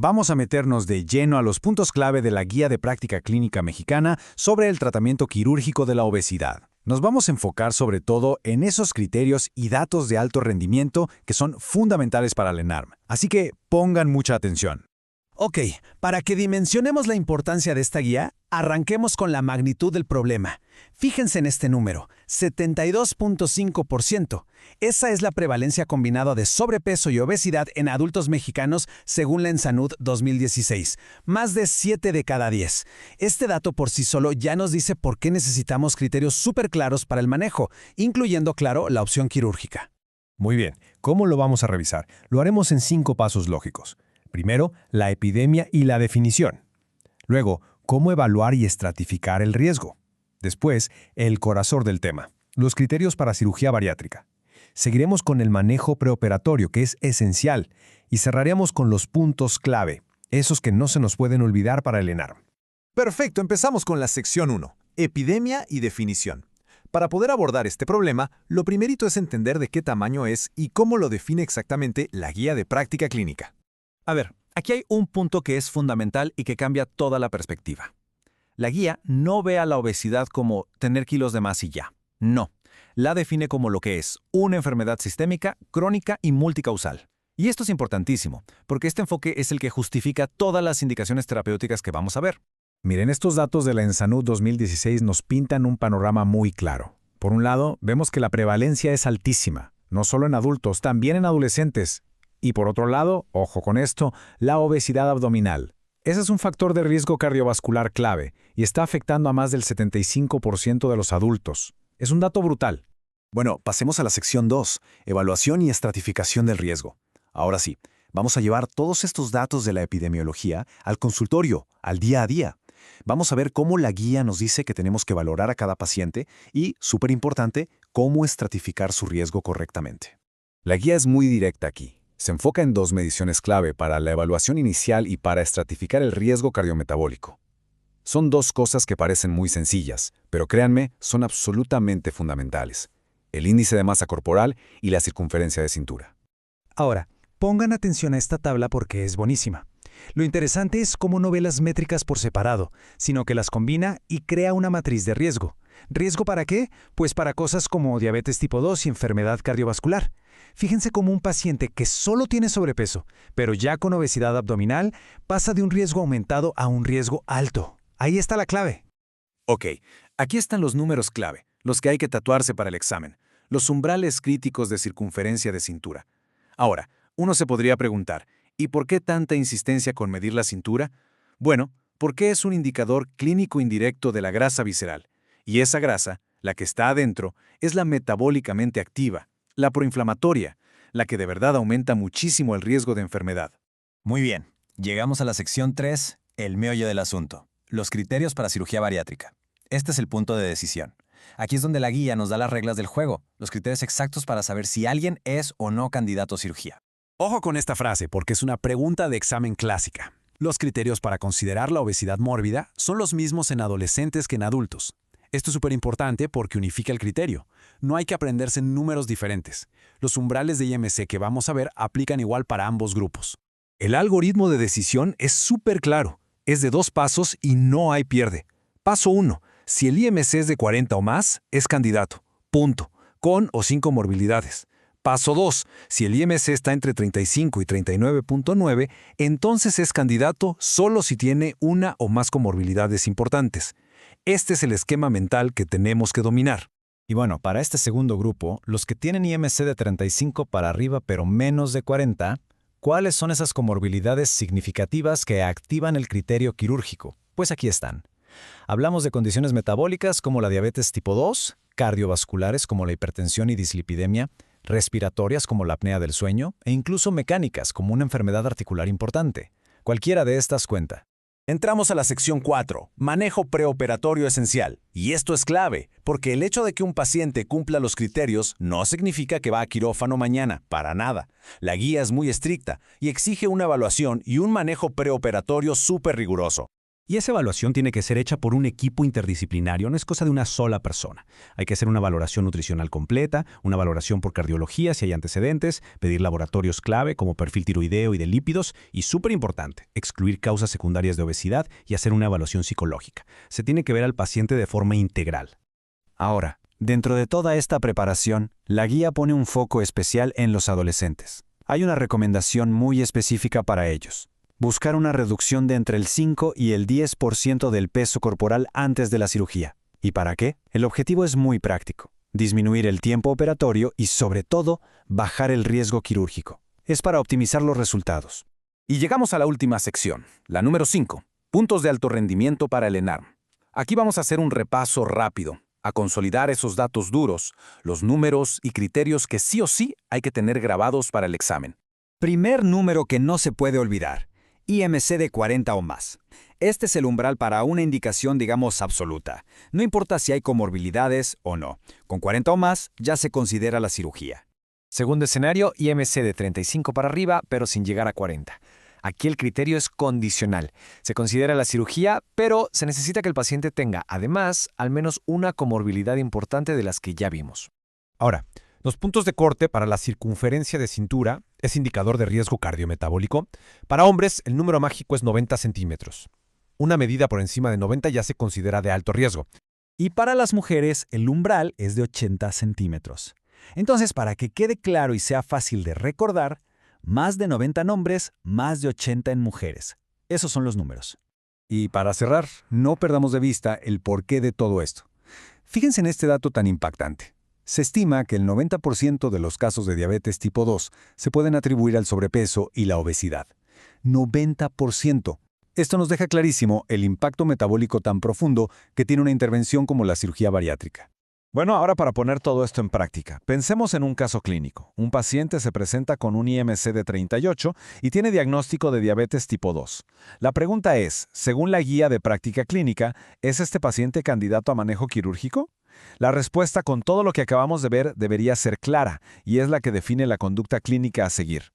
vamos a meternos de lleno a los puntos clave de la Guía de Práctica Clínica Mexicana sobre el tratamiento quirúrgico de la obesidad. Nos vamos a enfocar sobre todo en esos criterios y datos de alto rendimiento que son fundamentales para el ENARM. Así que pongan mucha atención. Ok, para que dimensionemos la importancia de esta guía, arranquemos con la magnitud del problema. Fíjense en este número, 72.5%. Esa es la prevalencia combinada de sobrepeso y obesidad en adultos mexicanos según la ENSANUD 2016. Más de 7 de cada 10. Este dato por sí solo ya nos dice por qué necesitamos criterios súper claros para el manejo, incluyendo, claro, la opción quirúrgica. Muy bien, ¿cómo lo vamos a revisar? Lo haremos en 5 pasos lógicos. Primero, la epidemia y la definición. Luego, cómo evaluar y estratificar el riesgo. Después, el corazón del tema, los criterios para cirugía bariátrica. Seguiremos con el manejo preoperatorio, que es esencial, y cerraremos con los puntos clave, esos que no se nos pueden olvidar para el ENARM. Perfecto, empezamos con la sección 1, epidemia y definición. Para poder abordar este problema, lo primerito es entender de qué tamaño es y cómo lo define exactamente la Guía de Práctica Clínica. A ver, aquí hay un punto que es fundamental y que cambia toda la perspectiva. La guía no ve a la obesidad como tener kilos de más y ya. No, la define como lo que es una enfermedad sistémica, crónica y multicausal. Y esto es importantísimo, porque este enfoque es el que justifica todas las indicaciones terapéuticas que vamos a ver. Miren, estos datos de la ENSANUD 2016 nos pintan un panorama muy claro. Por un lado, vemos que la prevalencia es altísima, no solo en adultos, también en adolescentes. Y por otro lado, ojo con esto, la obesidad abdominal. Ese es un factor de riesgo cardiovascular clave y está afectando a más del 75% de los adultos. Es un dato brutal. Bueno, pasemos a la sección 2, evaluación y estratificación del riesgo. Ahora sí, vamos a llevar todos estos datos de la epidemiología al consultorio, al día a día. Vamos a ver cómo la guía nos dice que tenemos que valorar a cada paciente y, súper importante, cómo estratificar su riesgo correctamente. La guía es muy directa aquí. Se enfoca en 2 mediciones clave para la evaluación inicial y para estratificar el riesgo cardiometabólico. Son 2 cosas que parecen muy sencillas, pero créanme, son absolutamente fundamentales. El índice de masa corporal y la circunferencia de cintura. Ahora, pongan atención a esta tabla porque es buenísima. Lo interesante es cómo no ve las métricas por separado, sino que las combina y crea una matriz de riesgo. ¿Riesgo para qué? Pues para cosas como diabetes tipo 2 y enfermedad cardiovascular. Fíjense cómo un paciente que solo tiene sobrepeso, pero ya con obesidad abdominal, pasa de un riesgo aumentado a un riesgo alto. Ahí está la clave. Ok, aquí están los números clave, los que hay que tatuarse para el examen, los umbrales críticos de circunferencia de cintura. Ahora, uno se podría preguntar, ¿y por qué tanta insistencia con medir la cintura? Bueno, porque es un indicador clínico indirecto de la grasa visceral, y esa grasa, la que está adentro, es la metabólicamente activa, la proinflamatoria, la que de verdad aumenta muchísimo el riesgo de enfermedad. Muy bien, llegamos a la sección 3, el meollo del asunto, los criterios para cirugía bariátrica. Este es el punto de decisión. Aquí es donde la guía nos da las reglas del juego, los criterios exactos para saber si alguien es o no candidato a cirugía. Ojo con esta frase porque es una pregunta de examen clásica. Los criterios para considerar la obesidad mórbida son los mismos en adolescentes que en adultos. Esto es súper importante porque unifica el criterio. No hay que aprenderse números diferentes. Los umbrales de IMC que vamos a ver aplican igual para ambos grupos. El algoritmo de decisión es súper claro. Es de 2 pasos y no hay pierde. Paso 1. Si el IMC es de 40 o más, es candidato. Punto. Con o sin comorbilidades. Paso 2. Si el IMC está entre 35 y 39.9, entonces es candidato solo si tiene una o más comorbilidades importantes. Este es el esquema mental que tenemos que dominar. Y bueno, para este segundo grupo, los que tienen IMC de 35 para arriba pero menos de 40, ¿cuáles son esas comorbilidades significativas que activan el criterio quirúrgico? Pues aquí están. Hablamos de condiciones metabólicas como la diabetes tipo 2, cardiovasculares como la hipertensión y dislipidemia, respiratorias como la apnea del sueño e incluso mecánicas como una enfermedad articular importante. Cualquiera de estas cuenta. Entramos a la sección 4, manejo preoperatorio esencial. Y esto es clave, porque el hecho de que un paciente cumpla los criterios no significa que va a quirófano mañana, para nada. La guía es muy estricta y exige una evaluación y un manejo preoperatorio súper riguroso. Y esa evaluación tiene que ser hecha por un equipo interdisciplinario, no es cosa de una sola persona. Hay que hacer una valoración nutricional completa, una valoración por cardiología si hay antecedentes, pedir laboratorios clave como perfil tiroideo y de lípidos y, súper importante, excluir causas secundarias de obesidad y hacer una evaluación psicológica. Se tiene que ver al paciente de forma integral. Ahora, dentro de toda esta preparación, la guía pone un foco especial en los adolescentes. Hay una recomendación muy específica para ellos. Buscar una reducción de entre el 5 y el 10% del peso corporal antes de la cirugía. ¿Y para qué? El objetivo es muy práctico. Disminuir el tiempo operatorio y, sobre todo, bajar el riesgo quirúrgico. Es para optimizar los resultados. Y llegamos a la última sección, la número 5, puntos de alto rendimiento para el ENARM. Aquí vamos a hacer un repaso rápido, a consolidar esos datos duros, los números y criterios que sí o sí hay que tener grabados para el examen. Primer número que no se puede olvidar: IMC de 40 o más. Este es el umbral para una indicación, digamos, absoluta. No importa si hay comorbilidades o no. Con 40 o más ya se considera la cirugía. Segundo escenario, IMC de 35 para arriba, pero sin llegar a 40. Aquí el criterio es condicional. Se considera la cirugía, pero se necesita que el paciente tenga, además, al menos una comorbilidad importante de las que ya vimos. Ahora, los puntos de corte para la circunferencia de cintura es indicador de riesgo cardiometabólico. Para hombres, el número mágico es 90 centímetros. Una medida por encima de 90 ya se considera de alto riesgo. Y para las mujeres, el umbral es de 80 centímetros. Entonces, para que quede claro y sea fácil de recordar, más de 90 en hombres, más de 80 en mujeres. Esos son los números. Y para cerrar, no perdamos de vista el porqué de todo esto. Fíjense en este dato tan impactante. Se estima que el 90% de los casos de diabetes tipo 2 se pueden atribuir al sobrepeso y la obesidad. 90%. Esto nos deja clarísimo el impacto metabólico tan profundo que tiene una intervención como la cirugía bariátrica. Bueno, ahora para poner todo esto en práctica, pensemos en un caso clínico. Un paciente se presenta con un IMC de 38 y tiene diagnóstico de diabetes tipo 2. La pregunta es, según la guía de práctica clínica, ¿es este paciente candidato a manejo quirúrgico? La respuesta con todo lo que acabamos de ver debería ser clara y es la que define la conducta clínica a seguir.